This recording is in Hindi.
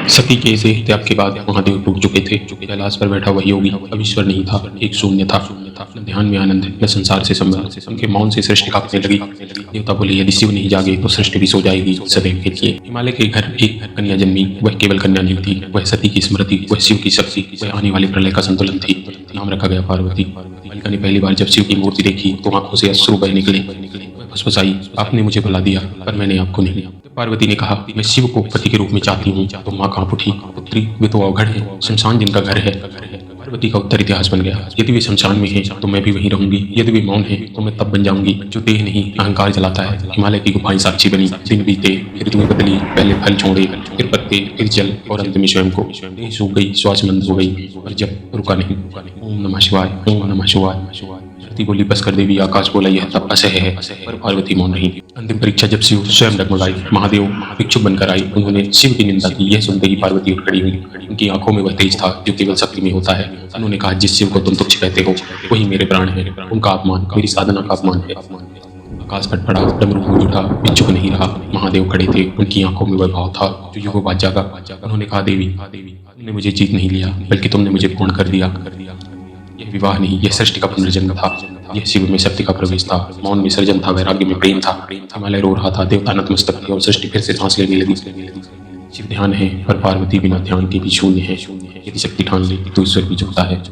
सती के इस त्याग के बाद महादेव टूट चुके थे। कैलाश पर बैठा वही योगी अब ईश्वर नहीं था, एक शून्य था। न ध्यान में आनंद, न संसार से संबंध। उनके मौन से सृष्टि कांपने लगी। देवता बोले, यदि शिव नहीं जागे तो सृष्टि भी सो जाएगी सदैव के लिए। हिमालय के घर एक कन्या जन्मी। वह केवल कन्या नहीं थी, वह सती की स्मृति, वह शिव की शक्ति, वह आने वाले प्रलय का संतुलन थी। नाम रखा गया पार्वती। बालिका ने पहली बार जब शिव की मूर्ति देखी तो आंखों से अश्रु बह निकले। फुसफुसाई, आपने मुझे बुला दिया पर मैंने आपको नहीं। पार्वती ने कहा, मैं शिव को पति के रूप में चाहती हूँ। तो माँ कांप उठी, पुत्री वे तो अवघड़ है, शमशान जिनका घर है। पार्वती का उत्तर इतिहास बन गया। यदि वे शमशान में है तो मैं भी वहीं रहूंगी, यदि वे मौन है तो मैं तब बन जाऊंगी जो देह नहीं अहंकार जलाता है। हिमालय की गुफाएं साक्षी बनी। दिन बीते, ऋतुएं बदली, पहले फल छोड़े, फिर पत्ते, फिर जल और अंत में स्वयं को। देह सूख गई, श्वास मंद हो गई और जब रुका नहीं। ओम नमः शिवाय, ओम नमः शिवाय। धरती बोली, बस कर देवी। आकाश बोला, यह तब असह्य है। पर पार्वती मौन रही। अंतिम परीक्षा जब शिव स्वयं डगमगाई, महादेव भिक्षुक बनकर आई। उन्होंने शिव की निंदा की। यह सुनते ही पार्वती उठ खड़ी हुई। उनकी आंखों में वह तेज था जो केवल शक्ति में होता है। उन्होंने कहा, जिस शिव को तुम तुच्छ कहते हो वही मेरे प्राण है। उनका अपमान मेरी साधना का अपमान है। आकाश फटफड़ा, डमरू गूंज उठा, भिक्षुक नहीं रहा। महादेव खड़े थे, उनकी आंखों में वह भाव था जो युगों बाद जागा। उन्होंने कहा, देवी तुमने मुझे जीत नहीं लिया, बल्कि तुमने मुझे पूर्ण कर दिया। यह विवाह नहीं, यह सृष्टि का पुनर्जन्म था। यह शिव में शक्ति का प्रवेश था, मौन में सर्जन था, वैराग्य में प्रेम था। हिमालय रो रहा था, देवता नतमस्तक थे और सृष्टि फिर से सांस लेने लगी। शिव ध्यान है पर पार्वती बिना ध्यान के भी शून्य है। यदि शक्ति ठान ले तो ईश्वर भी झुकता है।